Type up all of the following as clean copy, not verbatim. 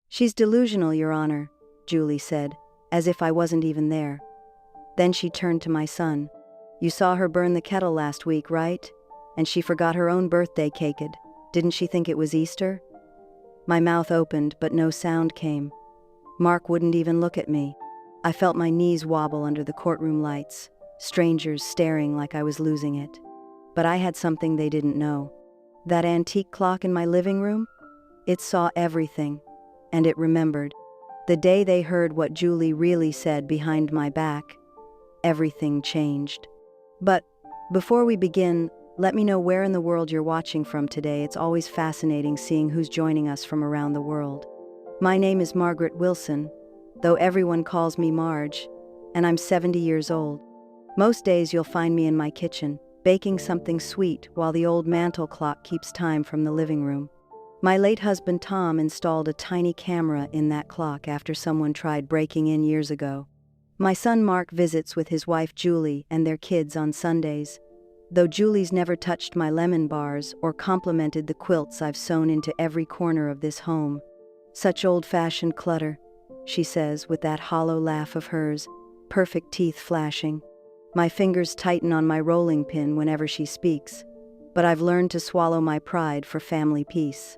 "She's delusional, Your Honor," Julie said, as if I wasn't even there. Then she turned to my son. "You saw her burn the kettle last week, right? And she forgot her own birthday cake. Didn't she think it was Easter?" My mouth opened, but no sound came. Mark wouldn't even look at me. I felt my knees wobble under the courtroom lights, strangers staring like I was losing it. But I had something they didn't know. That antique clock in my living room? It saw everything, and it remembered. The day they heard what Julie really said behind my back, everything changed. But before we begin, let me know where in the world you're watching from today. It's always fascinating seeing who's joining us from around the world. My name is Margaret Wilson, though everyone calls me Marge, and I'm 70 years old. Most days you'll find me in my kitchen, baking something sweet while the old mantel clock keeps time from the living room. My late husband Tom installed a tiny camera in that clock after someone tried breaking in years ago. My son Mark visits with his wife Julie and their kids on Sundays, though Julie's never touched my lemon bars or complimented the quilts I've sewn into every corner of this home. "Such old-fashioned clutter," she says with that hollow laugh of hers, perfect teeth flashing. My fingers tighten on my rolling pin whenever she speaks, but I've learned to swallow my pride for family peace.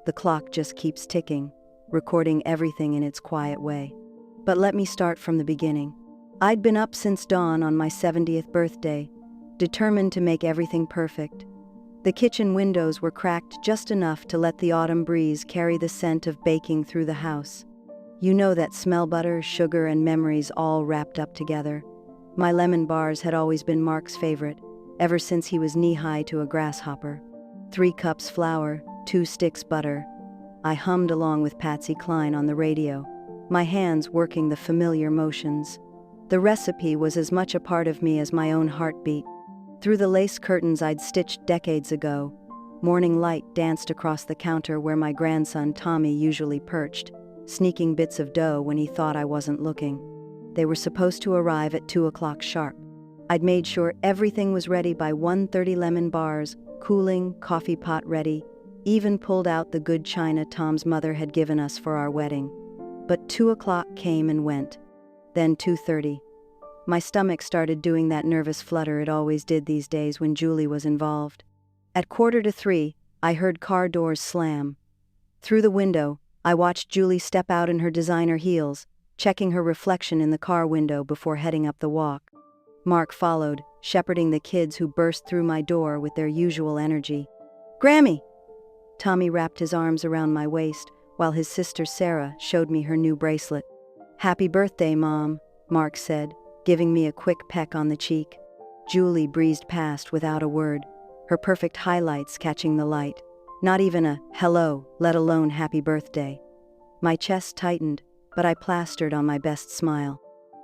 The clock just keeps ticking, recording everything in its quiet way. But let me start from the beginning. I'd been up since dawn on my 70th birthday, determined to make everything perfect. The kitchen windows were cracked just enough to let the autumn breeze carry the scent of baking through the house. You know that smell: butter, sugar, and memories all wrapped up together. My lemon bars had always been Mark's favorite, ever since he was knee-high to a grasshopper. 3 cups flour, 2 sticks butter. I hummed along with Patsy Cline on the radio, my hands working the familiar motions. The recipe was as much a part of me as my own heartbeat. Through the lace curtains I'd stitched decades ago, morning light danced across the counter where my grandson Tommy usually perched, sneaking bits of dough when he thought I wasn't looking. They were supposed to arrive at 2 o'clock sharp. I'd made sure everything was ready by 1:30. Lemon bars, cooling, coffee pot ready, even pulled out the good china Tom's mother had given us for our wedding. But 2 o'clock came and went. Then 2:30. My stomach started doing that nervous flutter it always did these days when Julie was involved. At 2:45, I heard car doors slam. Through the window, I watched Julie step out in her designer heels, checking her reflection in the car window before heading up the walk. Mark followed, shepherding the kids who burst through my door with their usual energy. "Grammy!" Tommy wrapped his arms around my waist, while his sister Sarah showed me her new bracelet. "Happy birthday, Mom," Mark said, giving me a quick peck on the cheek. Julie breezed past without a word, her perfect highlights catching the light. Not even a hello, let alone happy birthday. My chest tightened, but I plastered on my best smile.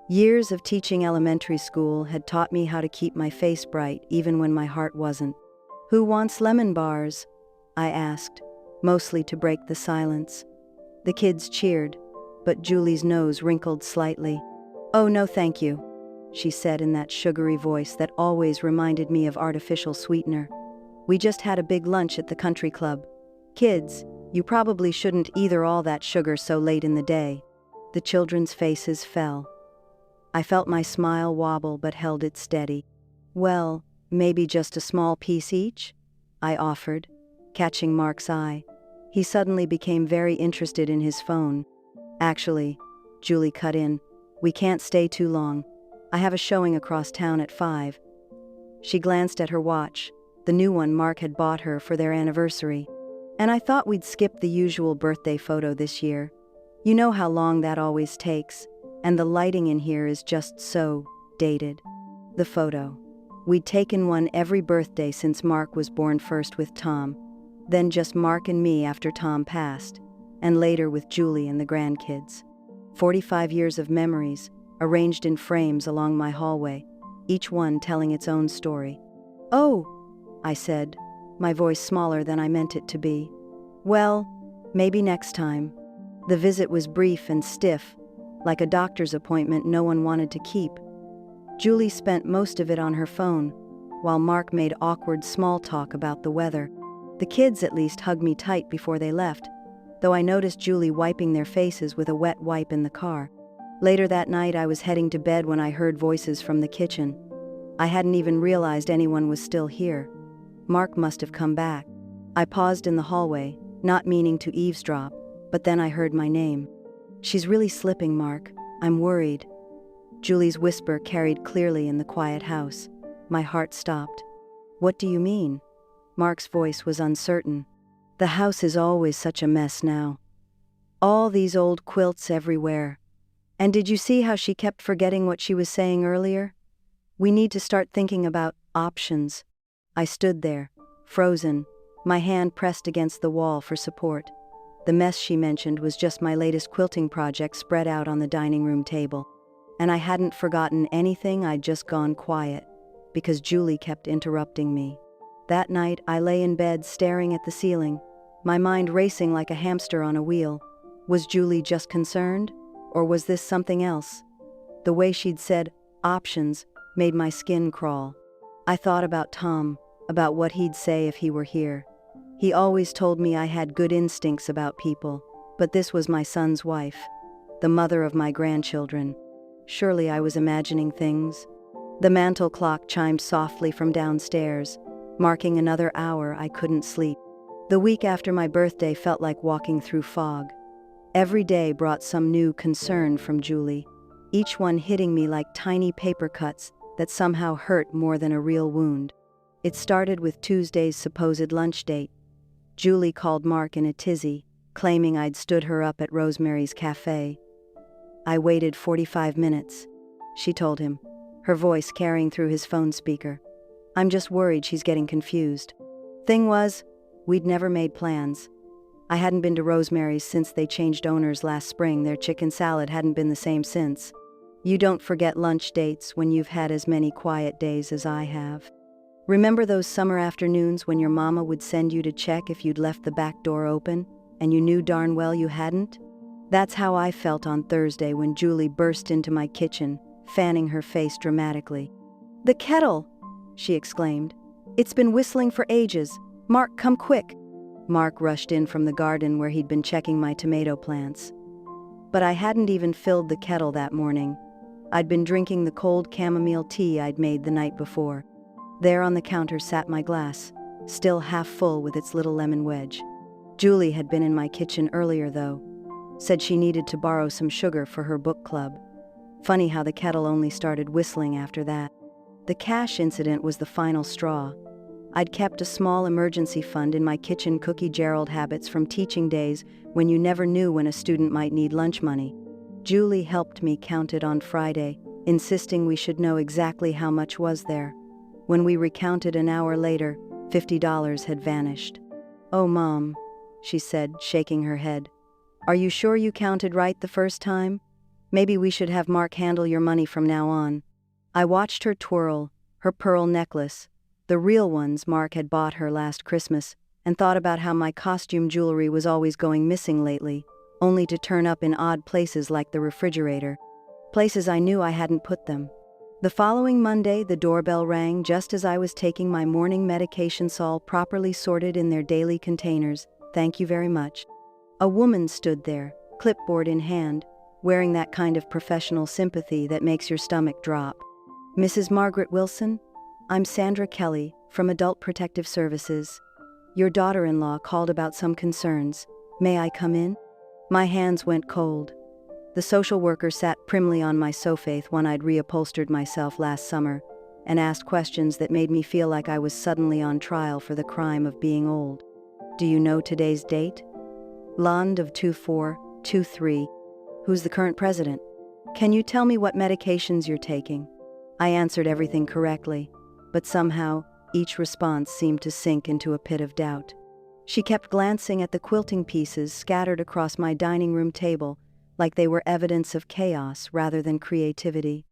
Years of teaching elementary school had taught me how to keep my face bright even when my heart wasn't. "Who wants lemon bars?" I asked, mostly to break the silence. The kids cheered, but Julie's nose wrinkled slightly. "Oh, no thank you," she said in that sugary voice that always reminded me of artificial sweetener. "We just had a big lunch at the country club. Kids, you probably shouldn't either all that sugar so late in the day." The children's faces fell. I felt my smile wobble but held it steady. "Well, maybe just a small piece each?" I offered, catching Mark's eye. He suddenly became very interested in his phone. "Actually," Julie cut in, "we can't stay too long. I have a showing across town at 5. She glanced at her watch, the new one Mark had bought her for their anniversary. "And I thought we'd skip the usual birthday photo this year. You know how long that always takes, and the lighting in here is just so dated." The photo. We'd taken one every birthday since Mark was born, first with Tom, then just Mark and me after Tom passed, and later with Julie and the grandkids. 45 years of memories, arranged in frames along my hallway, each one telling its own story. "Oh," I said, my voice smaller than I meant it to be. "Well, maybe next time." The visit was brief and stiff, like a doctor's appointment no one wanted to keep. Julie spent most of it on her phone, while Mark made awkward small talk about the weather. The kids at least hugged me tight before they left, though I noticed Julie wiping their faces with a wet wipe in the car. Later that night, I was heading to bed when I heard voices from the kitchen. I hadn't even realized anyone was still here. Mark must have come back. I paused in the hallway, not meaning to eavesdrop, but then I heard my name. "She's really slipping, Mark. I'm worried." Julie's whisper carried clearly in the quiet house. My heart stopped. "What do you mean?" Mark's voice was uncertain. "The house is always such a mess now. All these old quilts everywhere. And did you see how she kept forgetting what she was saying earlier? We need to start thinking about options." I stood there, frozen, my hand pressed against the wall for support. The mess she mentioned was just my latest quilting project spread out on the dining room table. And I hadn't forgotten anything, I'd just gone quiet, because Julie kept interrupting me. That night, I lay in bed staring at the ceiling, my mind racing like a hamster on a wheel. Was Julie just concerned? Or was this something else? The way she'd said, options, made my skin crawl. I thought about Tom, about what he'd say if he were here. He always told me I had good instincts about people, but this was my son's wife, the mother of my grandchildren. Surely I was imagining things. The mantel clock chimed softly from downstairs, marking another hour I couldn't sleep. The week after my birthday felt like walking through fog. Every day brought some new concern from Julie, each one hitting me like tiny paper cuts that somehow hurt more than a real wound. It started with Tuesday's supposed lunch date. Julie called Mark in a tizzy, claiming I'd stood her up at Rosemary's Cafe. "I waited 45 minutes, she told him, her voice carrying through his phone speaker. "I'm just worried she's getting confused." Thing was, we'd never made plans. I hadn't been to Rosemary's since they changed owners last spring. Their chicken salad hadn't been the same since. You don't forget lunch dates when you've had as many quiet days as I have. Remember those summer afternoons when your mama would send you to check if you'd left the back door open, and you knew darn well you hadn't? That's how I felt on Thursday when Julie burst into my kitchen, fanning her face dramatically. "The kettle!" she exclaimed. "It's been whistling for ages. Mark, come quick." Mark rushed in from the garden where he'd been checking my tomato plants. But I hadn't even filled the kettle that morning. I'd been drinking the cold chamomile tea I'd made the night before. There on the counter sat my glass, still half full with its little lemon wedge. Julie had been in my kitchen earlier, though. Said she needed to borrow some sugar for her book club. Funny how the kettle only started whistling after that. The cash incident was the final straw. I'd kept a small emergency fund in my kitchen cookie Gerald habits from teaching days when you never knew when a student might need lunch money. Julie helped me count it on Friday, insisting we should know exactly how much was there. When we recounted an hour later, $50 had vanished. "Oh, Mom," she said, shaking her head. "Are you sure you counted right the first time? Maybe we should have Mark handle your money from now on." I watched her twirl, her pearl necklace, the real ones Mark had bought her last Christmas, and thought about how my costume jewelry was always going missing lately, only to turn up in odd places like the refrigerator. Places I knew I hadn't put them. The following Monday, the doorbell rang just as I was taking my morning medications, all properly sorted in their daily containers. "Thank you very much." A woman stood there, clipboard in hand, wearing that kind of professional sympathy that makes your stomach drop. "Mrs. Margaret Wilson? I'm Sandra Kelly, from Adult Protective Services. Your daughter-in-law called about some concerns. May I come in?" My hands went cold. The social worker sat primly on my sofa, one I'd reupholstered myself last summer, and asked questions that made me feel like I was suddenly on trial for the crime of being old. "Do you know today's date?" "Lund of 2423. Who's the current president?" "Can you tell me what medications you're taking?" I answered everything correctly, but somehow each response seemed to sink into a pit of doubt. She kept glancing at the quilting pieces scattered across my dining room table, like they were evidence of chaos rather than creativity.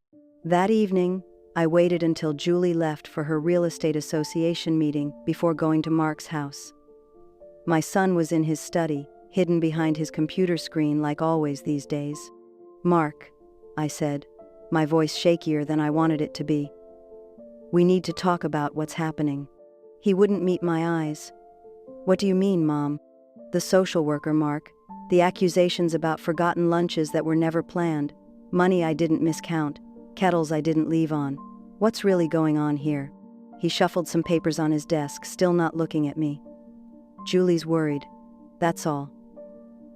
That evening, I waited until Julie left for her real estate association meeting before going to Mark's house. My son was in his study, hidden behind his computer screen like always these days. "Mark," I said, my voice shakier than I wanted it to be. "We need to talk about what's happening." He wouldn't meet my eyes. "What do you mean, Mom?" "The social worker, Mark, The accusations about forgotten lunches that were never planned, money I didn't miscount, kettles I didn't leave on. What's really going on here? He shuffled some papers on his desk, still not looking at me. Julie's worried. That's all.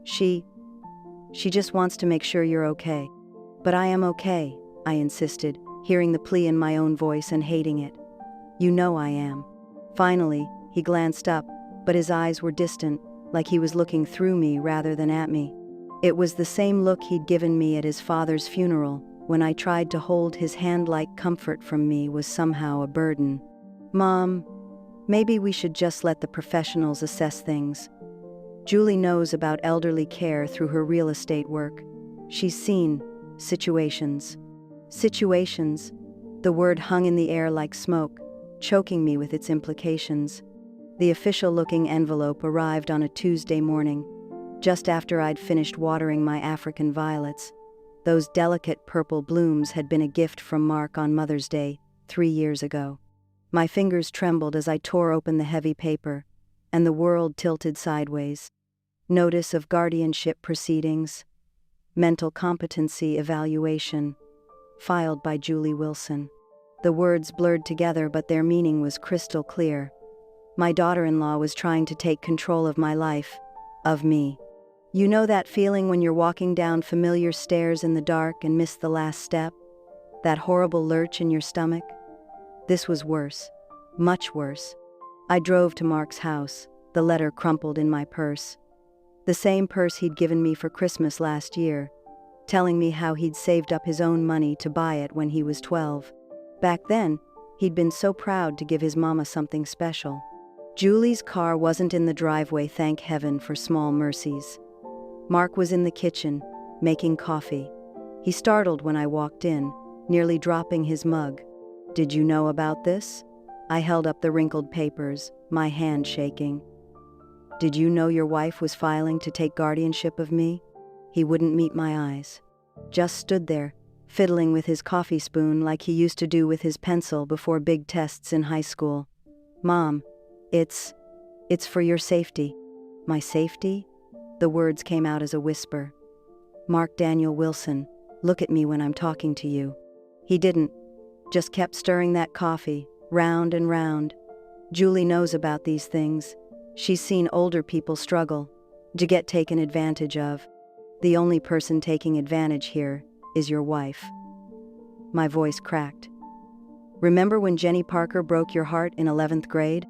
She just wants to make sure you're okay. But I am okay, I insisted, hearing the plea in my own voice and hating it. You know I am. Finally, he glanced up, but his eyes were distant, like he was looking through me rather than at me. It was the same look he'd given me at his father's funeral, when I tried to hold his hand like comfort from me was somehow a burden. Mom, maybe we should just let the professionals assess things. Julie knows about elderly care through her real estate work. She's seen situations. Situations. The word hung in the air like smoke, choking me with its implications. The official-looking envelope arrived on a Tuesday morning, just after I'd finished watering my African violets. Those delicate purple blooms had been a gift from Mark on Mother's Day 3 years ago. My fingers trembled as I tore open the heavy paper, and the world tilted sideways. Notice of guardianship proceedings. Mental competency evaluation. Filed by Julie Wilson. The words blurred together, but their meaning was crystal clear. My daughter-in-law was trying to take control of my life, of me. You know that feeling when you're walking down familiar stairs in the dark and miss the last step? That horrible lurch in your stomach? This was worse. Much worse. I drove to Mark's house, the letter crumpled in my purse. The same purse he'd given me for Christmas last year, telling me how he'd saved up his own money to buy it when he was 12. Back then, he'd been so proud to give his mama something special. Julie's car wasn't in the driveway, thank heaven for small mercies. Mark was in the kitchen, making coffee. He startled when I walked in, nearly dropping his mug. Did you know about this? I held up the wrinkled papers, my hand shaking. Did you know your wife was filing to take guardianship of me? He wouldn't meet my eyes. Just stood there, fiddling with his coffee spoon like he used to do with his pencil before big tests in high school. Mom, it's for your safety. My safety? The words came out as a whisper. Mark Daniel Wilson, look at me when I'm talking to you. He didn't, just kept stirring that coffee, round and round. Julie knows about these things. She's seen older people struggle, to get taken advantage of. The only person taking advantage here is your wife. My voice cracked. Remember when Jenny Parker broke your heart in 11th grade?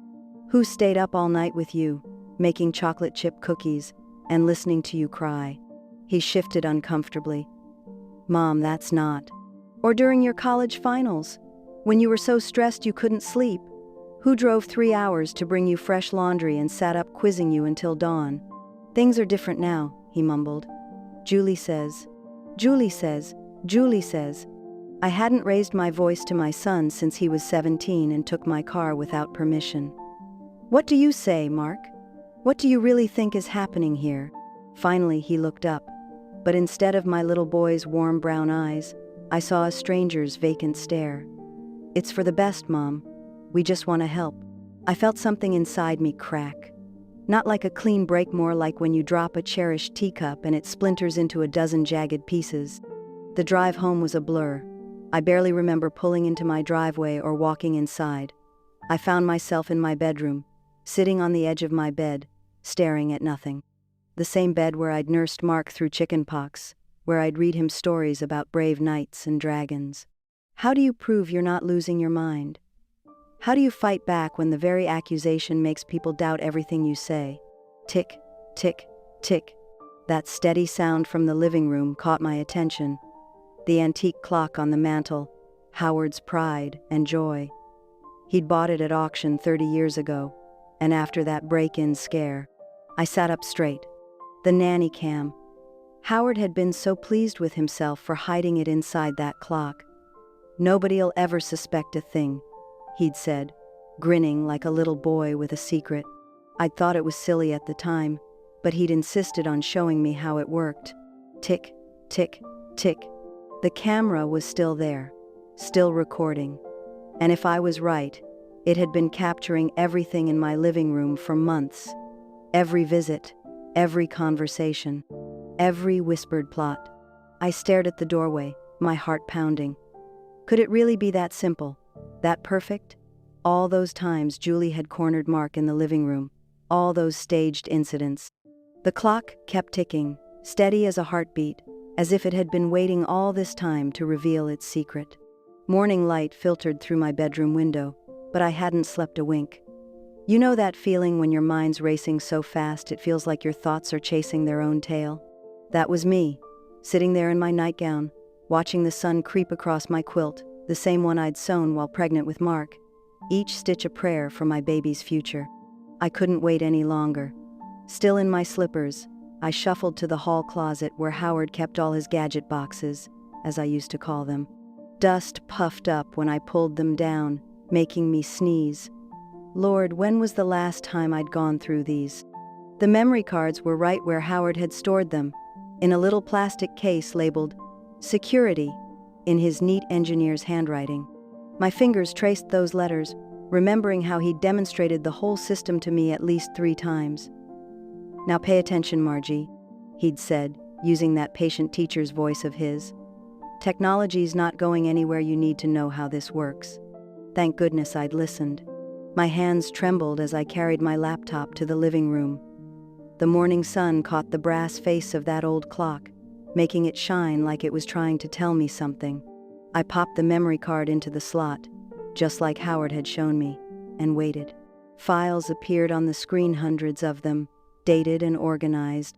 Who stayed up all night with you, making chocolate chip cookies, and listening to you cry? He shifted uncomfortably. Mom, that's not. Or during your college finals, when you were so stressed you couldn't sleep. Who drove 3 hours to bring you fresh laundry and sat up quizzing you until dawn? Things are different now, he mumbled. Julie says. Julie says. Julie says. I hadn't raised my voice to my son since he was 17 and took my car without permission. What do you say, Mark? What do you really think is happening here? Finally, he looked up, but instead of my little boy's warm brown eyes, I saw a stranger's vacant stare. It's for the best, Mom. We just want to help. I felt something inside me crack. Not like a clean break, more like when you drop a cherished teacup and it splinters into a dozen jagged pieces. The drive home was a blur. I barely remember pulling into my driveway or walking inside. I found myself in my bedroom, sitting on the edge of my bed, staring at nothing. The same bed where I'd nursed Mark through chickenpox, where I'd read him stories about brave knights and dragons. How do you prove you're not losing your mind? How do you fight back when the very accusation makes people doubt everything you say? Tick, tick, tick. That steady sound from the living room caught my attention. The antique clock on the mantel, Howard's pride and joy. He'd bought it at auction 30 years ago, and after that break-in scare, I sat up straight. The nanny cam. Howard had been so pleased with himself for hiding it inside that clock. Nobody'll ever suspect a thing, he'd said, grinning like a little boy with a secret. I'd thought it was silly at the time, but he'd insisted on showing me how it worked. Tick, tick, tick. The camera was still there, still recording. And if I was right, it had been capturing everything in my living room for months. Every visit, every conversation, every whispered plot. I stared at the doorway, my heart pounding. Could it really be that simple, that perfect? All those times Julie had cornered Mark in the living room, all those staged incidents. The clock kept ticking, steady as a heartbeat, as if it had been waiting all this time to reveal its secret. Morning light filtered through my bedroom window, but I hadn't slept a wink. You know that feeling when your mind's racing so fast it feels like your thoughts are chasing their own tail? That was me, sitting there in my nightgown, watching the sun creep across my quilt, the same one I'd sewn while pregnant with Mark, each stitch a prayer for my baby's future. I couldn't wait any longer. Still in my slippers, I shuffled to the hall closet where Howard kept all his gadget boxes, as I used to call them. Dust puffed up when I pulled them down, making me sneeze. Lord, when was the last time I'd gone through these? The memory cards were right where Howard had stored them, in a little plastic case labeled "Security" in his neat engineer's handwriting. My fingers traced those letters, remembering how he'd demonstrated the whole system to me at least 3 times. "Now pay attention, Margie," he'd said, using that patient teacher's voice of his. "Technology's not going anywhere. You need to know how this works." Thank goodness I'd listened. My hands trembled as I carried my laptop to the living room. The morning sun caught the brass face of that old clock, making it shine like it was trying to tell me something. I popped the memory card into the slot, just like Howard had shown me, and waited. Files appeared on the screen, hundreds of them, dated and organized.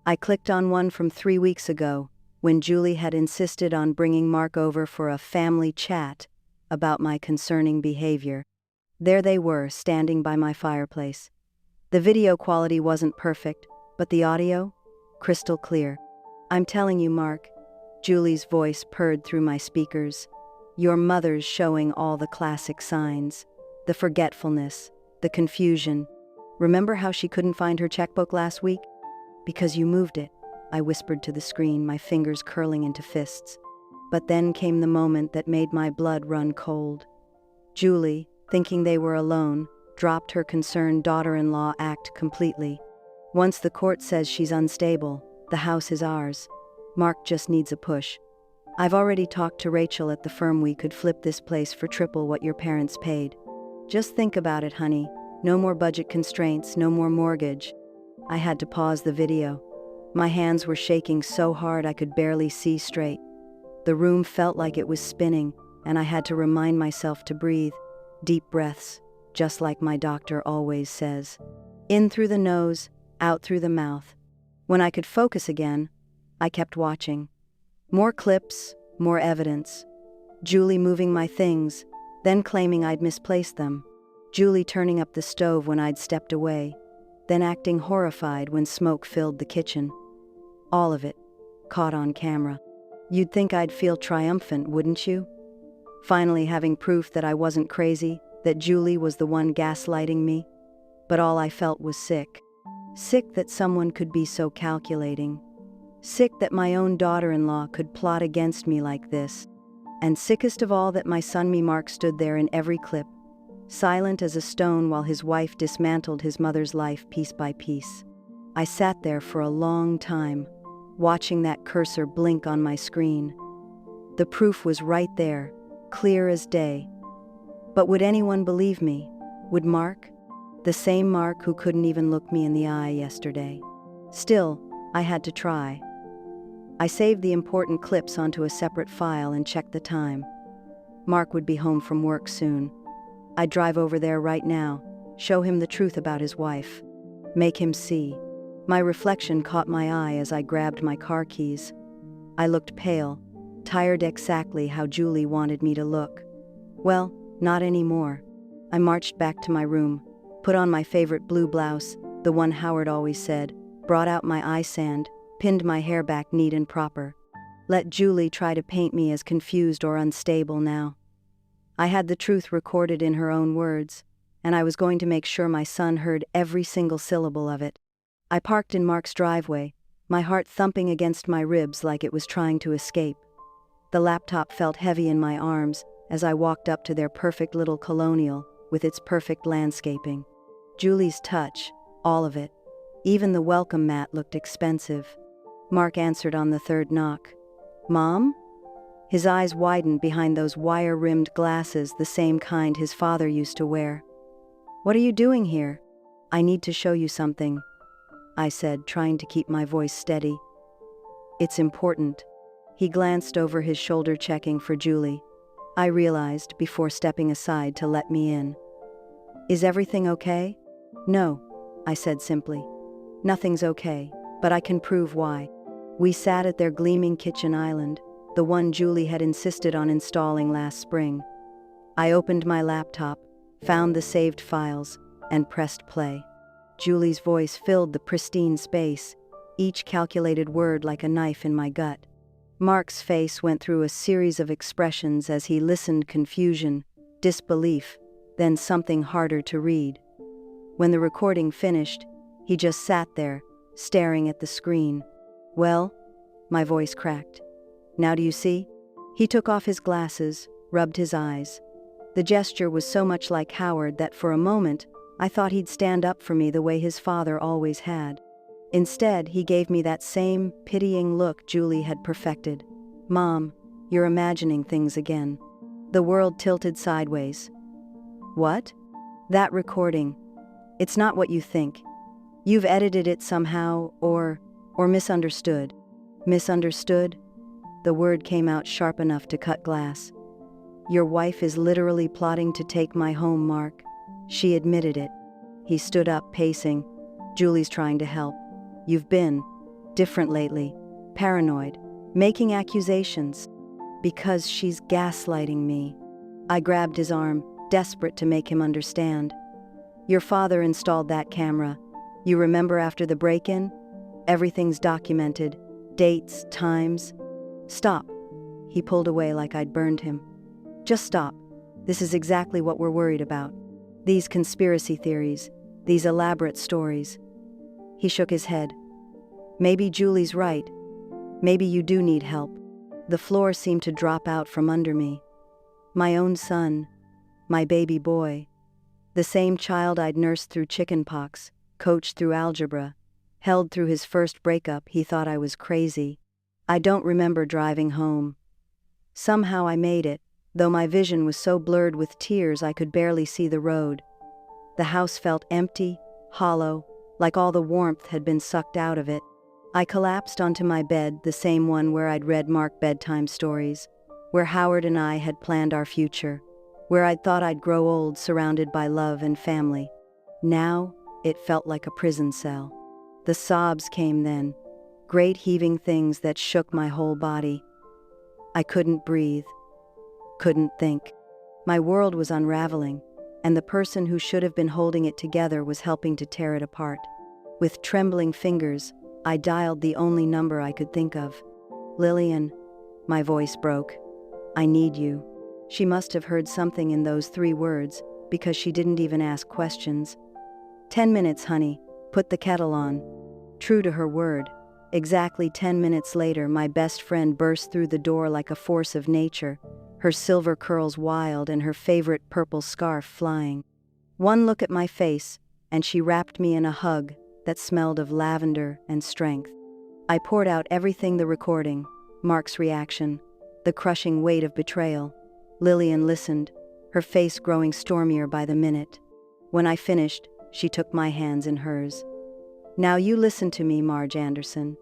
I clicked on one from 3 weeks ago, when Julie had insisted on bringing Mark over for a family chat about my concerning behavior. There they were, standing by my fireplace. The video quality wasn't perfect, but the audio? Crystal clear. "I'm telling you, Mark," Julie's voice purred through my speakers. "Your mother's showing all the classic signs. The forgetfulness, the confusion. Remember how she couldn't find her checkbook last week? Because you moved it," I whispered to the screen, my fingers curling into fists. But then came the moment that made my blood run cold. Julie, thinking they were alone, dropped her concerned daughter-in-law act completely. "Once the court says she's unstable, the house is ours. Mark just needs a push. I've already talked to Rachel at the firm. We could flip this place for triple what your parents paid. Just think about it, honey. No more budget constraints, no more mortgage." I had to pause the video. My hands were shaking so hard I could barely see straight. The room felt like it was spinning, and I had to remind myself to breathe. Deep breaths, just like my doctor always says. In through the nose, out through the mouth. When I could focus again, I kept watching. More clips, more evidence. Julie moving my things, then claiming I'd misplaced them. Julie turning up the stove when I'd stepped away, then acting horrified when smoke filled the kitchen. All of it, caught on camera. You'd think I'd feel triumphant, wouldn't you? Finally having proof that I wasn't crazy, that Julie was the one gaslighting me. But all I felt was sick. Sick that someone could be so calculating. Sick that my own daughter-in-law could plot against me like this. And sickest of all that my son Mark stood there in every clip, silent as a stone while his wife dismantled his mother's life piece by piece. I sat there for a long time, watching that cursor blink on my screen. The proof was right there, clear as day. But would anyone believe me? Would Mark? The same Mark who couldn't even look me in the eye yesterday. Still, I had to try. I saved the important clips onto a separate file and checked the time. Mark would be home from work soon. I'd drive over there right now, show him the truth about his wife. Make him see. My reflection caught my eye as I grabbed my car keys. I looked pale, tired, exactly how Julie wanted me to look. Well, not anymore. I marched back to my room, put on my favorite blue blouse, the one Howard always said, brought out my eye sand, pinned my hair back neat and proper. Let Julie try to paint me as confused or unstable now. I had the truth recorded in her own words, and I was going to make sure my son heard every single syllable of it. I parked in Mark's driveway, my heart thumping against my ribs like it was trying to escape. The laptop felt heavy in my arms as I walked up to their perfect little colonial with its perfect landscaping. Julie's touch, all of it. Even the welcome mat looked expensive. Mark answered on the third knock. "Mom?" His eyes widened behind those wire-rimmed glasses, the same kind his father used to wear. "What are you doing here?" "I need to show you something," I said, trying to keep my voice steady. "It's important." He glanced over his shoulder, checking for Julie. I realized before stepping aside to let me in. "Is everything okay?" "No," I said simply. "Nothing's okay, but I can prove why." We sat at their gleaming kitchen island, the one Julie had insisted on installing last spring. I opened my laptop, found the saved files, and pressed play. Julie's voice filled the pristine space, each calculated word like a knife in my gut. Mark's face went through a series of expressions as he listened: confusion, disbelief, then something harder to read. When the recording finished, he just sat there, staring at the screen. "Well?" My voice cracked. "Now do you see?" He took off his glasses, rubbed his eyes. The gesture was so much like Howard that for a moment I thought he'd stand up for me the way his father always had. Instead, he gave me that same pitying look Julie had perfected. "Mom, you're imagining things again." The world tilted sideways. "What?" "That recording. It's not what you think. You've edited it somehow, or misunderstood." "Misunderstood?" The word came out sharp enough to cut glass. "Your wife is literally plotting to take my home, Mark. She admitted it." He stood up, pacing. "Julie's trying to help. You've been different lately, paranoid, making accusations. Because she's gaslighting me." I grabbed his arm, desperate to make him understand. "Your father installed that camera. You remember after the break-in? Everything's documented. Dates, times." "Stop." He pulled away like I'd burned him. "Just stop. This is exactly what we're worried about. These conspiracy theories, these elaborate stories." He shook his head. "Maybe Julie's right. Maybe you do need help." The floor seemed to drop out from under me. My own son, my baby boy, the same child I'd nursed through chickenpox, coached through algebra, held through his first breakup. He thought I was crazy. I don't remember driving home. Somehow I made it, though my vision was so blurred with tears I could barely see the road. The house felt empty, hollow, like all the warmth had been sucked out of it. I collapsed onto my bed, the same one where I'd read Mark bedtime stories, where Howard and I had planned our future, where I'd thought I'd grow old surrounded by love and family. Now, it felt like a prison cell. The sobs came then, great heaving things that shook my whole body. I couldn't breathe, couldn't think. My world was unraveling, and the person who should have been holding it together was helping to tear it apart. With trembling fingers, I dialed the only number I could think of. "Lillian," my voice broke. "I need you." She must have heard something in those 3 words, because she didn't even ask questions. "10 minutes, honey. Put the kettle on." True to her word, exactly 10 minutes later, my best friend burst through the door like a force of nature, her silver curls wild and her favorite purple scarf flying. One look at my face, and she wrapped me in a hug that smelled of lavender and strength. I poured out everything: the recording, Mark's reaction, the crushing weight of betrayal. Lillian listened, her face growing stormier by the minute. When I finished, she took my hands in hers. "Now you listen to me, Marge Anderson.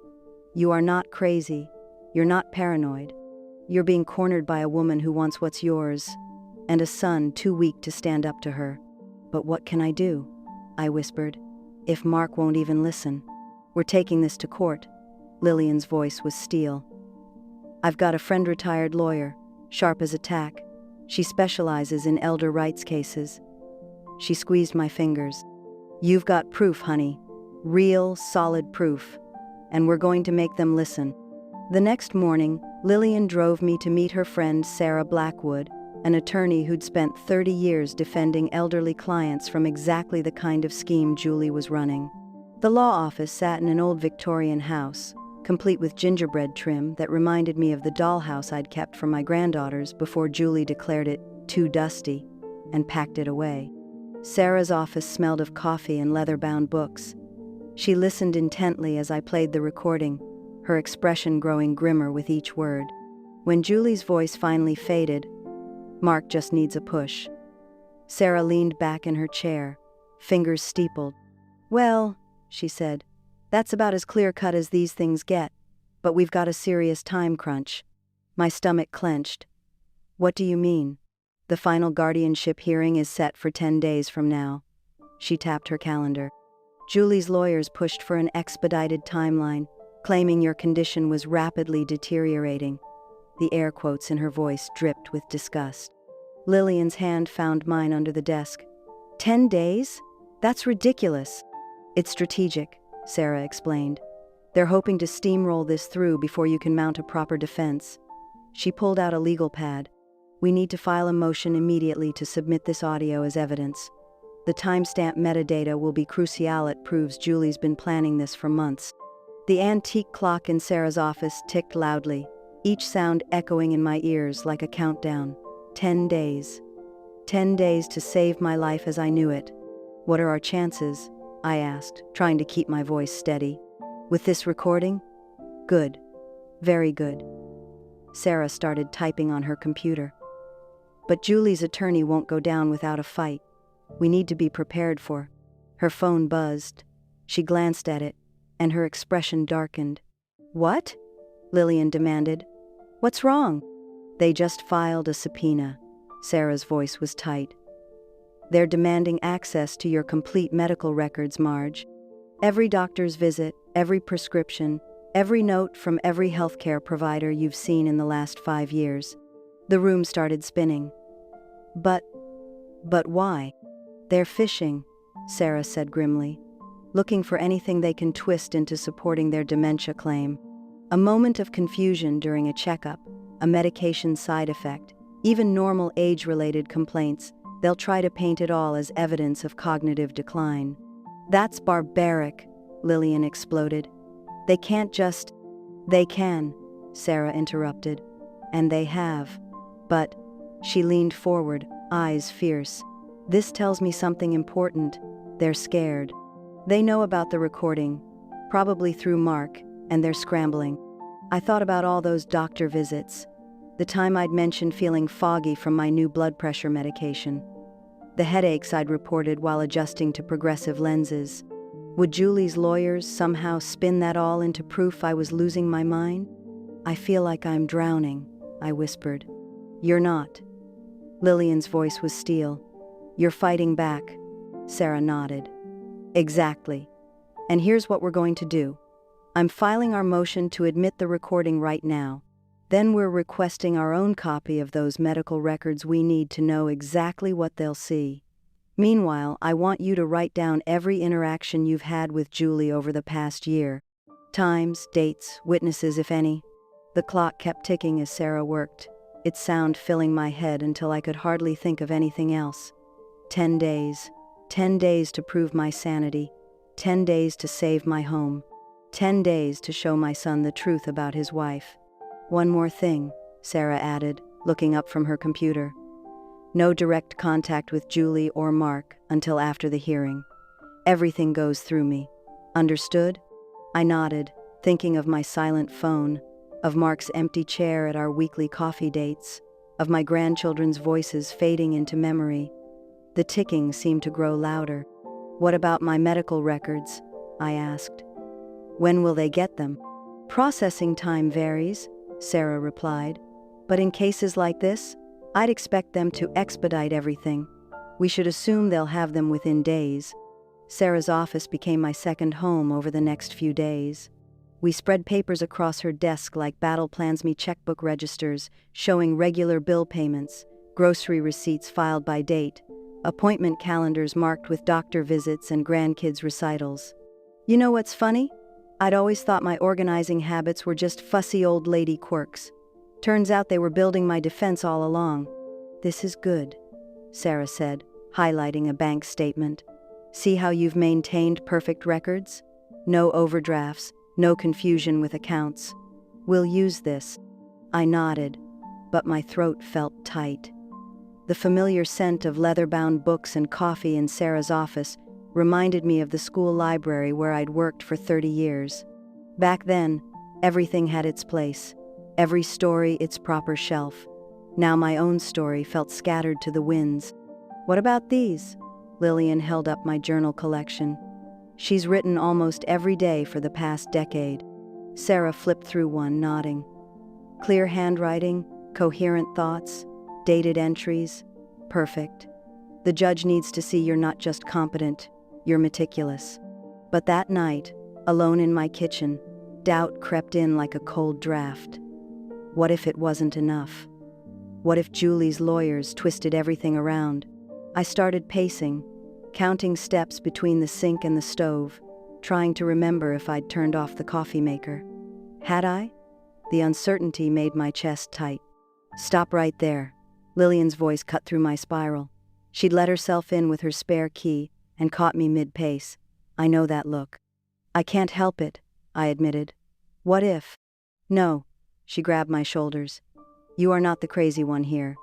You are not crazy. You're not paranoid. You're being cornered by a woman who wants what's yours, and a son too weak to stand up to her. But what can I do?" I whispered. "If Mark won't even listen, we're taking this to court." Lillian's voice was steel. "I've got a friend, retired lawyer, sharp as a tack. She specializes in elder rights cases." She squeezed my fingers. "You've got proof, honey. Real, solid proof. And we're going to make them listen." The next morning, Lillian drove me to meet her friend Sarah Blackwood, an attorney who'd spent 30 years defending elderly clients from exactly the kind of scheme Julie was running. The law office sat in an old Victorian house, complete with gingerbread trim that reminded me of the dollhouse I'd kept for my granddaughters before Julie declared it too dusty and packed it away. Sarah's office smelled of coffee and leather-bound books. She listened intently as I played the recording, her expression growing grimmer with each word. When Julie's voice finally faded, "Mark just needs a push." Sarah leaned back in her chair, fingers steepled. "Well," she said, "that's about as clear-cut as these things get, but we've got a serious time crunch." My stomach clenched. "What do you mean?" "The final guardianship hearing is set for 10 days from now." She tapped her calendar. "Julie's lawyers pushed for an expedited timeline, claiming your condition was rapidly deteriorating." The air quotes in her voice dripped with disgust. Lillian's hand found mine under the desk. 10 days? That's ridiculous." "It's strategic," Sarah explained. "They're hoping to steamroll this through before you can mount a proper defense." She pulled out a legal pad. "We need to file a motion immediately to submit this audio as evidence. The timestamp metadata will be crucial. It proves Julie's been planning this for months." The antique clock in Sarah's office ticked loudly, each sound echoing in my ears like a countdown. 10 days. 10 days to save my life as I knew it. "What are our chances?" I asked, trying to keep my voice steady. "With this recording?" "Good. Very good." Sarah started typing on her computer. "But Julie's attorney won't go down without a fight. We need to be prepared for." Her phone buzzed. She glanced at it, and her expression darkened. "What?" Lillian demanded. "What's wrong?" "They just filed a subpoena." Sarah's voice was tight. "They're demanding access to your complete medical records, Marge. Every doctor's visit, every prescription, every note from every healthcare provider you've seen in the last 5 years." The room started spinning. But why?" "They're fishing," Sarah said grimly, "looking for anything they can twist into supporting their dementia claim. A moment of confusion during a checkup, a medication side effect, even normal age-related complaints, they'll try to paint it all as evidence of cognitive decline." "That's barbaric," Lillian exploded. "They can't just—" "They can," Sarah interrupted. "And they have. But," she leaned forward, eyes fierce, "this tells me something important. They're scared. They know about the recording, probably through Mark, and they're scrambling." I thought about all those doctor visits, the time I'd mentioned feeling foggy from my new blood pressure medication, the headaches I'd reported while adjusting to progressive lenses. Would Julie's lawyers somehow spin that all into proof I was losing my mind? "I feel like I'm drowning," I whispered. "You're not." Lillian's voice was steel. "You're fighting back." Sarah nodded. "Exactly. And here's what we're going to do. I'm filing our motion to admit the recording right now. Then we're requesting our own copy of those medical records. We need to know exactly what they'll see. Meanwhile, I want you to write down every interaction you've had with Julie over the past year. Times, dates, witnesses, if any." The clock kept ticking as Sarah worked, its sound filling my head until I could hardly think of anything else. 10 days. 10 days to prove my sanity. 10 days to save my home. 10 days to show my son the truth about his wife. "One more thing," Sarah added, looking up from her computer. "No direct contact with Julie or Mark until after the hearing. Everything goes through me. Understood?" I nodded, thinking of my silent phone, of Mark's empty chair at our weekly coffee dates, of my grandchildren's voices fading into memory. The ticking seemed to grow louder. "What about my medical records?" I asked. "When will they get them?" "Processing time varies," Sarah replied. "But in cases like this, I'd expect them to expedite everything. We should assume they'll have them within days." Sarah's office became my second home over the next few days. We spread papers across her desk like battle plans me checkbook registers, showing regular bill payments, grocery receipts filed by date, appointment calendars marked with doctor visits and grandkids' recitals. You know what's funny? I'd always thought my organizing habits were just fussy old lady quirks. Turns out they were building my defense all along. "This is good," Sarah said, highlighting a bank statement. "See how you've maintained perfect records? No overdrafts, no confusion with accounts. We'll use this." I nodded, but my throat felt tight. The familiar scent of leather-bound books and coffee in Sarah's office reminded me of the school library where I'd worked for 30 years. Back then, everything had its place, every story its proper shelf. Now my own story felt scattered to the winds. What about these? Lillian held up my journal collection. She's written almost every day for the past decade. Sarah flipped through one, nodding. Clear handwriting, coherent thoughts, dated entries. Perfect. The judge needs to see you're not just competent, you're meticulous. But that night, alone in my kitchen, doubt crept in like a cold draft. What if it wasn't enough? What if Julie's lawyers twisted everything around? I started pacing, counting steps between the sink and the stove, trying to remember if I'd turned off the coffee maker. Had I? The uncertainty made my chest tight. Stop right there. Lillian's voice cut through my spiral. She'd let herself in with her spare key and caught me mid-pace. I know that look. I can't help it, I admitted. What if? No, she grabbed my shoulders. You are not the crazy one here.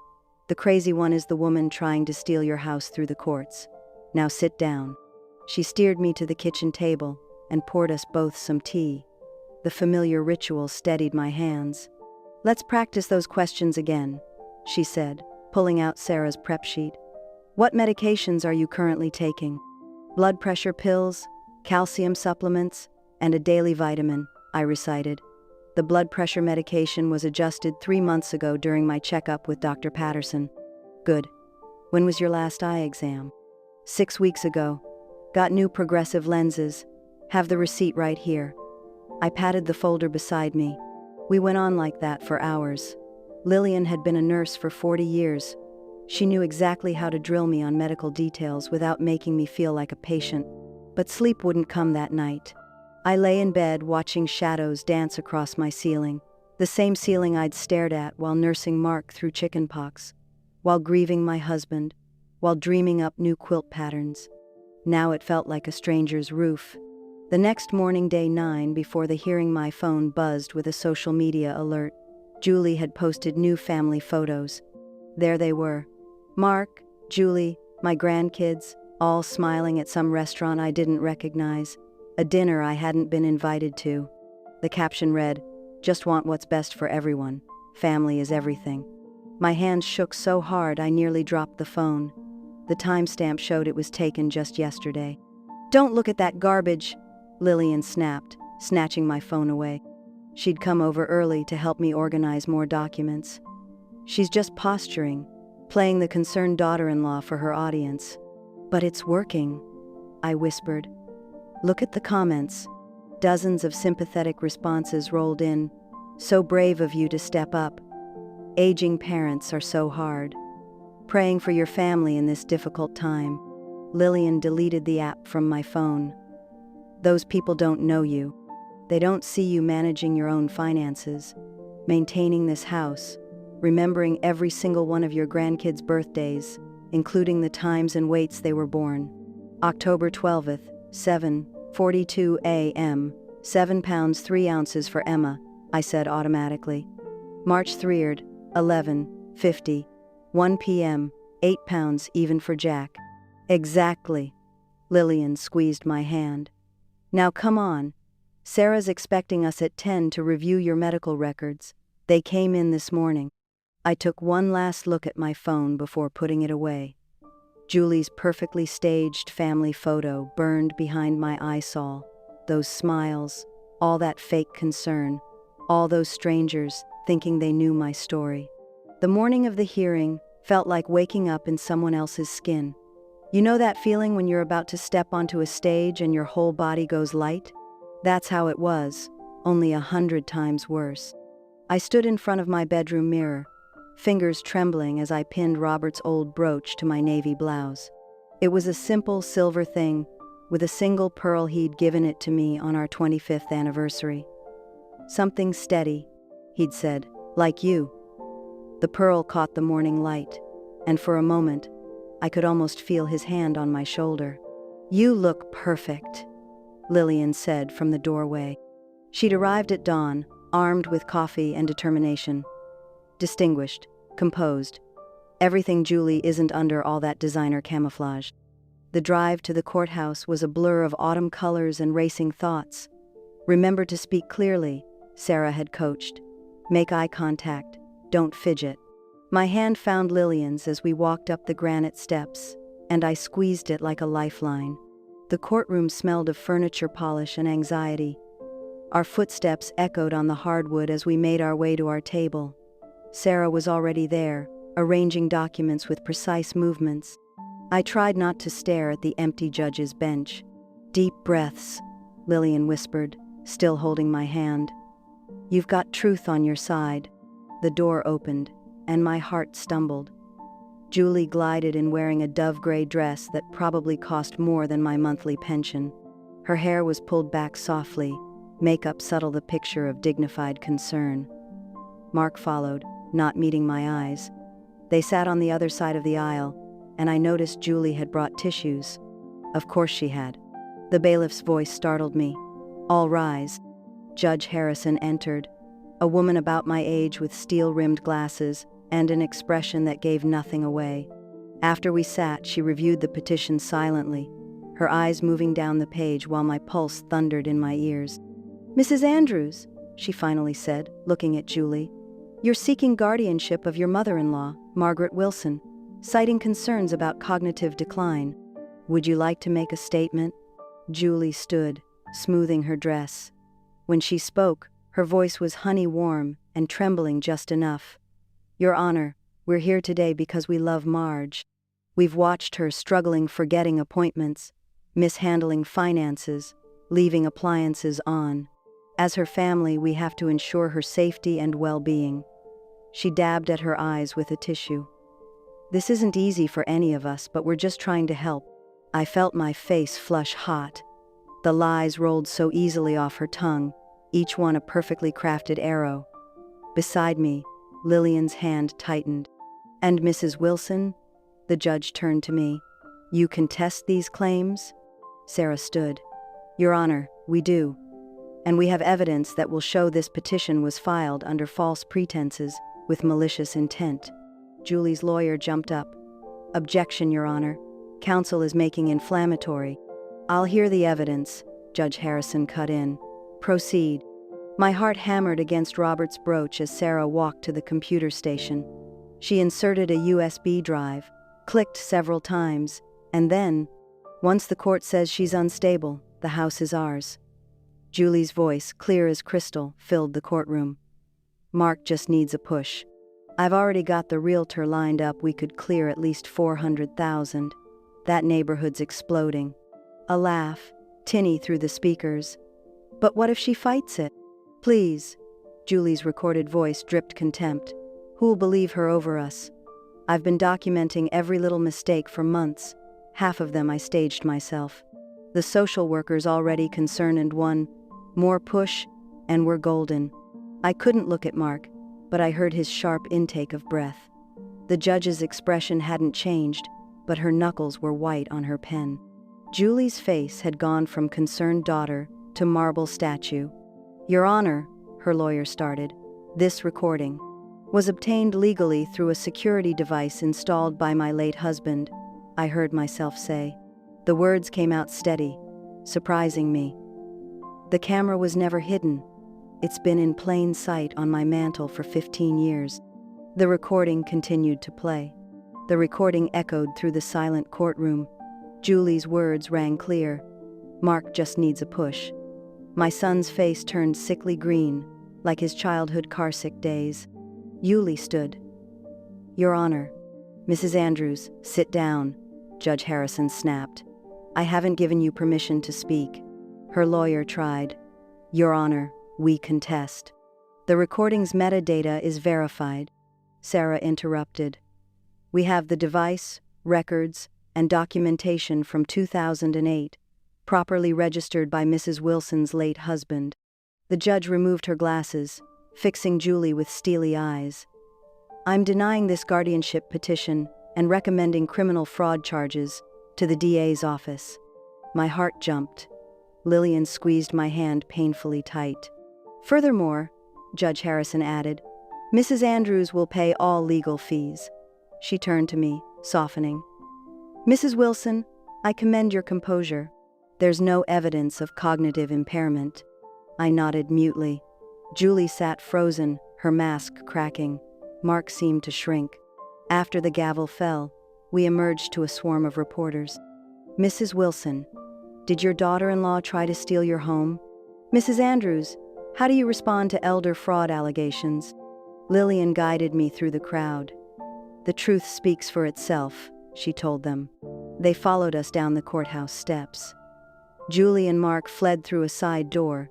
The crazy one is the woman trying to steal your house through the courts. Now sit down. She steered me to the kitchen table and poured us both some tea. The familiar ritual steadied my hands. Let's practice those questions again, she said, pulling out Sarah's prep sheet. What medications are you currently taking? Blood pressure pills, calcium supplements, and a daily vitamin, I recited. The blood pressure medication was adjusted 3 months ago during my checkup with Dr. Patterson. Good. When was your last eye exam? 6 weeks ago. Got new progressive lenses. Have the receipt right here. I patted the folder beside me. We went on like that for hours. Lillian had been a nurse for 40 years. She knew exactly how to drill me on medical details without making me feel like a patient. But sleep wouldn't come that night. I lay in bed watching shadows dance across my ceiling, the same ceiling I'd stared at while nursing Mark through chickenpox, while grieving my husband, while dreaming up new quilt patterns. Now it felt like a stranger's roof. The next morning, day 9, before the hearing, my phone buzzed with a social media alert. Julie had posted new family photos. There they were. Mark, Julie, my grandkids, all smiling at some restaurant I didn't recognize. A dinner I hadn't been invited to. The caption read, "Just want what's best for everyone. Family is everything." My hands shook so hard I nearly dropped the phone. The timestamp showed it was taken just yesterday. "Don't look at that garbage," Lillian snapped, snatching my phone away. She'd come over early to help me organize more documents. She's just posturing, playing the concerned daughter-in-law for her audience. "But it's working," I whispered. "Look at the comments." Dozens of sympathetic responses rolled in. "So brave of you to step up." "Aging parents are so hard." "Praying for your family in this difficult time." Lillian deleted the app from my phone. "Those people don't know you. They don't see you managing your own finances, maintaining this house, remembering every single one of your grandkids' birthdays, including the times and weights they were born. October 12th, 7:42 a.m., 7 pounds 3 ounces for Emma," I said automatically. March 3rd, 11:50, 1 p.m., 8 pounds even for Jack. "Exactly." Lillian squeezed my hand. "Now come on. Sarah's expecting us at 10 to review your medical records. They came in this morning." I took one last look at my phone before putting it away. Julie's perfectly staged family photo burned behind my eyesall. Those smiles, all that fake concern, all those strangers thinking they knew my story. The morning of the hearing felt like waking up in someone else's skin. You know that feeling when you're about to step onto a stage and your whole body goes light? That's how it was, only 100 times worse. I stood in front of my bedroom mirror, fingers trembling as I pinned Robert's old brooch to my navy blouse. It was a simple silver thing, with a single pearl he'd given it to me on our 25th anniversary. "Something steady," he'd said, "like you." The pearl caught the morning light, and for a moment, I could almost feel his hand on my shoulder. "You look perfect," Lillian said from the doorway. She'd arrived at dawn, armed with coffee and determination. Distinguished, composed. Everything Julie isn't under all that designer camouflage. The drive to the courthouse was a blur of autumn colors and racing thoughts. "Remember to speak clearly," Sarah had coached. "Make eye contact. Don't fidget." My hand found Lillian's as we walked up the granite steps, and I squeezed it like a lifeline. The courtroom smelled of furniture polish and anxiety. Our footsteps echoed on the hardwood as we made our way to our table. Sarah was already there, arranging documents with precise movements. I tried not to stare at the empty judge's bench. "Deep breaths," Lillian whispered, still holding my hand. "You've got truth on your side." The door opened, and my heart stumbled. Julie glided in wearing a dove-gray dress that probably cost more than my monthly pension. Her hair was pulled back softly, makeup subtle the picture of dignified concern. Mark followed, not meeting my eyes. They sat on the other side of the aisle, and I noticed Julie had brought tissues. Of course she had. The bailiff's voice startled me. "All rise." Judge Harrison entered, a woman about my age with steel-rimmed glasses and an expression that gave nothing away. After we sat, she reviewed the petition silently, her eyes moving down the page while my pulse thundered in my ears. "Mrs. Andrews," she finally said, looking at Julie, "you're seeking guardianship of your mother-in-law, Margaret Wilson, citing concerns about cognitive decline. Would you like to make a statement?" Julie stood, smoothing her dress. When she spoke, her voice was honey-warm and trembling just enough. "Your Honor, we're here today because we love Marge. We've watched her struggling for getting appointments, mishandling finances, leaving appliances on. As her family, we have to ensure her safety and well-being." She dabbed at her eyes with a tissue. "This isn't easy for any of us, but we're just trying to help." I felt my face flush hot. The lies rolled so easily off her tongue, each one a perfectly crafted arrow. Beside me, Lillian's hand tightened. "And Mrs. Wilson?" The judge turned to me. "You contest these claims?" Sarah stood. "Your Honor, we do. And we have evidence that will show this petition was filed under false pretenses with malicious intent." Julie's lawyer jumped up. "Objection, Your Honor. Counsel is making inflammatory." "I'll hear the evidence," Judge Harrison cut in. "Proceed." My heart hammered against Robert's brooch as Sarah walked to the computer station. She inserted a USB drive, clicked several times, and then, "Once the court says she's unstable, the house is ours." Julie's voice, clear as crystal, filled the courtroom. "Mark just needs a push. I've already got the realtor lined up. We could clear at least 400,000. That neighborhood's exploding." A laugh, tinny through the speakers. "But what if she fights it?" "Please." Julie's recorded voice dripped contempt. "Who'll believe her over us? I've been documenting every little mistake for months. Half of them I staged myself. The social worker's already concerned and won. More push, and we're golden." I couldn't look at Mark, but I heard his sharp intake of breath. The judge's expression hadn't changed, but her knuckles were white on her pen. Julie's face had gone from concerned daughter to marble statue. "Your Honor," her lawyer started, "this recording was obtained legally through a security device installed by my late husband," I heard myself say. The words came out steady, surprising me. "The camera was never hidden. It's been in plain sight on my mantle for 15 years. The recording continued to play. The recording echoed through the silent courtroom. Julie's words rang clear. "Mark just needs a push." My son's face turned sickly green, like his childhood carsick days. Julie stood. "Your Honor." "Mrs. Andrews, sit down," Judge Harrison snapped. "I haven't given you permission to speak." Her lawyer tried. "Your Honor, we contest." "The recording's metadata is verified," Sarah interrupted. "We have the device, records, and documentation from 2008, properly registered by Mrs. Wilson's late husband." The judge removed her glasses, fixing Julie with steely eyes. "I'm denying this guardianship petition and recommending criminal fraud charges to the DA's office." My heart jumped. Lillian squeezed my hand painfully tight. "Furthermore," Judge Harrison added, "Mrs. Andrews will pay all legal fees." She turned to me, softening. "Mrs. Wilson, I commend your composure. There's no evidence of cognitive impairment. I nodded mutely. Julie sat frozen, her mask cracking. Mark seemed to shrink. After the gavel fell, we emerged to a swarm of reporters. Mrs. Wilson, did your daughter-in-law try to steal your home? Mrs. Andrews, how do you respond to elder fraud allegations? Lillian guided me through the crowd. The truth speaks for itself, she told them. They followed us down the courthouse steps. Julie and Mark fled through a side door,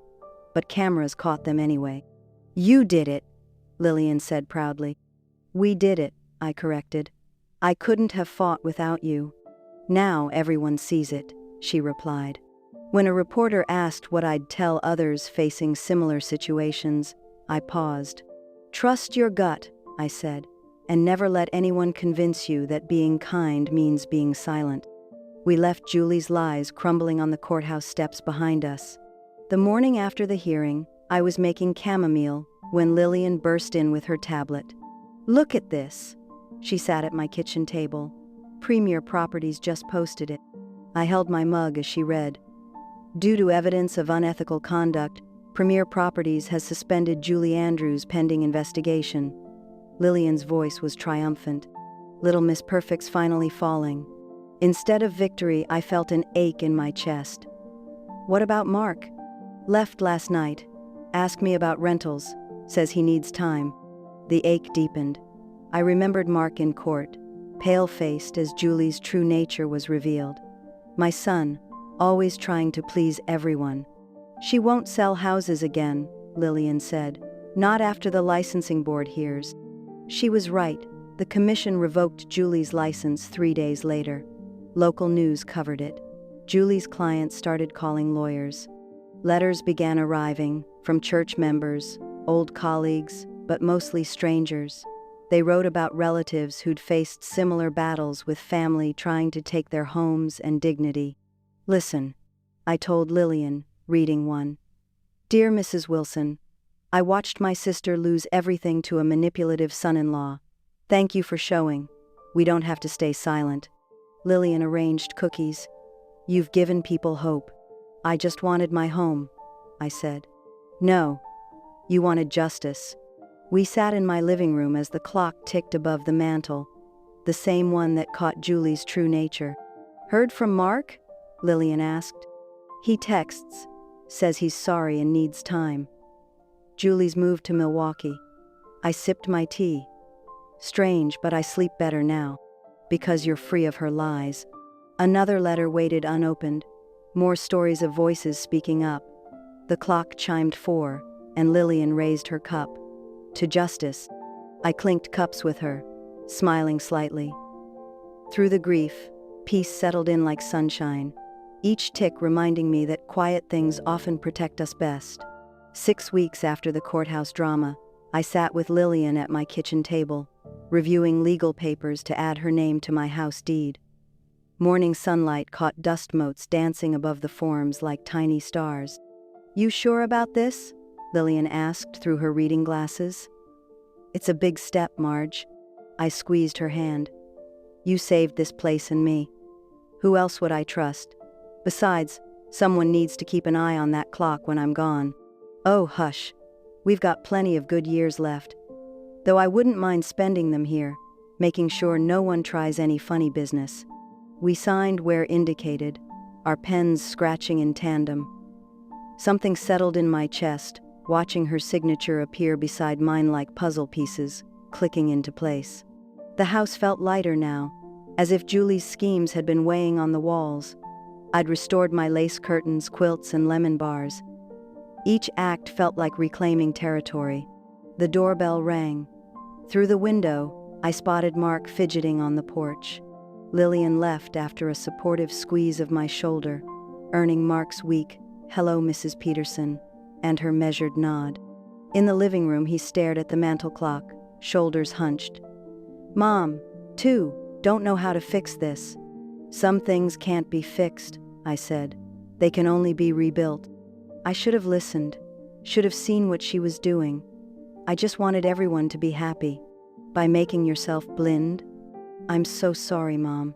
but cameras caught them anyway. You did it, Lillian said proudly. We did it, I corrected. I couldn't have fought without you. Now everyone sees it, she replied. When a reporter asked what I'd tell others facing similar situations, I paused. Trust your gut, I said, and never let anyone convince you that being kind means being silent. We left Julie's lies crumbling on the courthouse steps behind us. The morning after the hearing, I was making chamomile when Lillian burst in with her tablet. Look at this. She sat at my kitchen table. Premier Properties just posted it. I held my mug as she read. Due to evidence of unethical conduct, Premier Properties has suspended Julie Andrews pending investigation. Lillian's voice was triumphant. Little Miss Perfect's finally falling. Instead of victory, I felt an ache in my chest. What about Mark? Left last night. Asked me about rentals. Says he needs time. The ache deepened. I remembered Mark in court, pale-faced as Julie's true nature was revealed. My son, always trying to please everyone. She won't sell houses again, Lillian said. Not after the licensing board hears. She was right. The commission revoked Julie's license 3 days later. Local news covered it. Julie's clients started calling lawyers. Letters began arriving from church members, old colleagues, but mostly strangers. They wrote about relatives who'd faced similar battles with family trying to take their homes and dignity. Listen, I told Lillian, reading one. Dear Mrs. Wilson, I watched my sister lose everything to a manipulative son-in-law. Thank you for showing. We don't have to stay silent. Lillian arranged cookies. You've given people hope. I just wanted my home, I said. No, you wanted justice. We sat in my living room as the clock ticked above the mantel, the same one that caught Julie's true nature. Heard from Mark? Lillian asked. He texts, says he's sorry and needs time. Julie's moved to Milwaukee. I sipped my tea. Strange, but I sleep better now, because you're free of her lies. Another letter waited unopened, more stories of voices speaking up. The clock chimed 4, and Lillian raised her cup. To justice. I clinked cups with her, smiling slightly. Through the grief, peace settled in like sunshine, each tick reminding me that quiet things often protect us best. 6 weeks after the courthouse drama, I sat with Lillian at my kitchen table, reviewing legal papers to add her name to my house deed. Morning sunlight caught dust motes dancing above the forms like tiny stars. You sure about this? Lillian asked through her reading glasses. It's a big step, Marge. I squeezed her hand. You saved this place and me. Who else would I trust? Besides, someone needs to keep an eye on that clock when I'm gone. Oh, hush. We've got plenty of good years left. Though I wouldn't mind spending them here, making sure no one tries any funny business. We signed where indicated, our pens scratching in tandem. Something settled in my chest, watching her signature appear beside mine like puzzle pieces, clicking into place. The house felt lighter now, as if Julie's schemes had been weighing on the walls. I'd restored my lace curtains, quilts, and lemon bars. Each act felt like reclaiming territory. The doorbell rang. Through the window, I spotted Mark fidgeting on the porch. Lillian left after a supportive squeeze of my shoulder, earning Mark's weak, "Hello, Mrs. Peterson," and her measured nod. In the living room, he stared at the mantel clock, shoulders hunched. Mom, too, don't know how to fix this. Some things can't be fixed, I said. They can only be rebuilt. I should have listened, should have seen what she was doing. I just wanted everyone to be happy. By making yourself blind? I'm so sorry, Mom.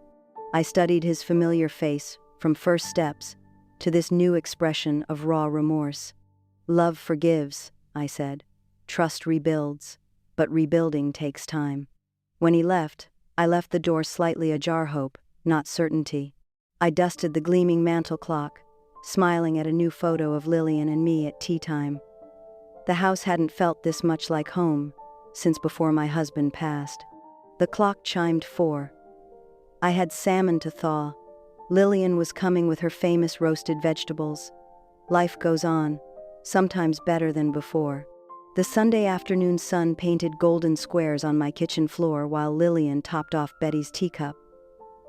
I studied his familiar face, from first steps to this new expression of raw remorse. Love forgives, I said. Trust rebuilds, but rebuilding takes time. When he left, I left the door slightly ajar, hope, not certainty. I dusted the gleaming mantel clock, smiling at a new photo of Lillian and me at tea time. The house hadn't felt this much like home since before my husband passed. The clock chimed 4. I had salmon to thaw. Lillian was coming with her famous roasted vegetables. Life goes on, sometimes better than before. The Sunday afternoon sun painted golden squares on my kitchen floor while Lillian topped off Betty's teacup.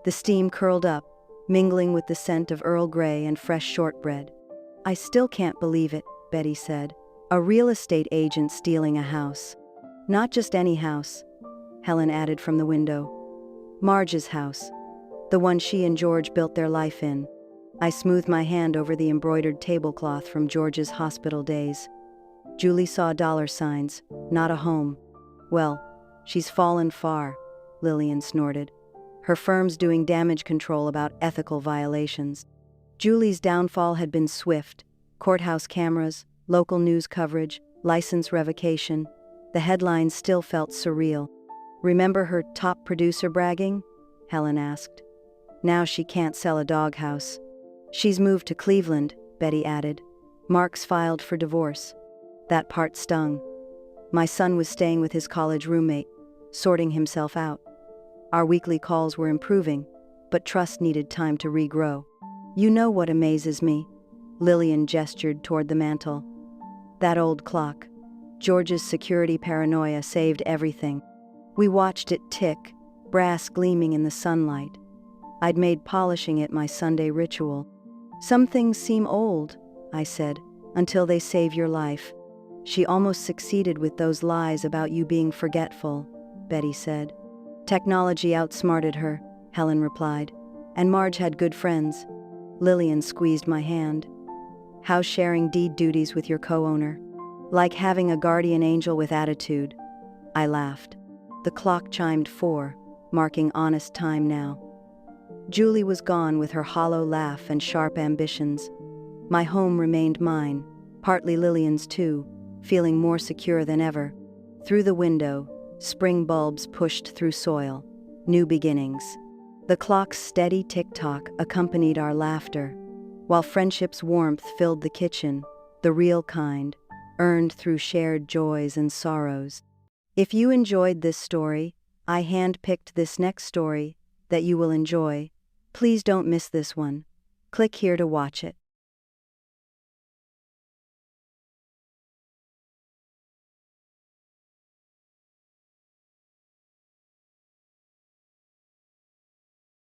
The steam curled up, mingling with the scent of Earl Grey and fresh shortbread. I still can't believe it, Betty said. A real estate agent stealing a house. Not just any house, Helen added from the window. Marge's house. The one she and George built their life in. I smoothed my hand over the embroidered tablecloth from George's hospital days. Julie saw dollar signs, not a home. Well, she's fallen far, Lillian snorted. Her firm's doing damage control about ethical violations. Julie's downfall had been swift. Courthouse cameras, local news coverage, license revocation. The headlines still felt surreal. Remember her top producer bragging? Helen asked. Now she can't sell a doghouse. She's moved to Cleveland, Betty added. Mark's filed for divorce. That part stung. My son was staying with his college roommate, sorting himself out. Our weekly calls were improving, but trust needed time to regrow. You know what amazes me? Lillian gestured toward the mantel. That old clock. George's security paranoia saved everything. We watched it tick, brass gleaming in the sunlight. I'd made polishing it my Sunday ritual. Some things seem old, I said, until they save your life. She almost succeeded with those lies about you being forgetful, Betty said. Technology outsmarted her, Helen replied. And Marge had good friends. Lillian squeezed my hand. How's sharing deed duties with your co-owner? Like having a guardian angel with attitude. I laughed. The clock chimed 4, marking honest time now. Julie was gone with her hollow laugh and sharp ambitions. My home remained mine, partly Lillian's too, feeling more secure than ever. Through the window, spring bulbs pushed through soil. New beginnings. The clock's steady tick-tock accompanied our laughter, while friendship's warmth filled the kitchen, the real kind, earned through shared joys and sorrows. If you enjoyed this story, I hand-picked this next story that you will enjoy. Please don't miss this one. Click here to watch it.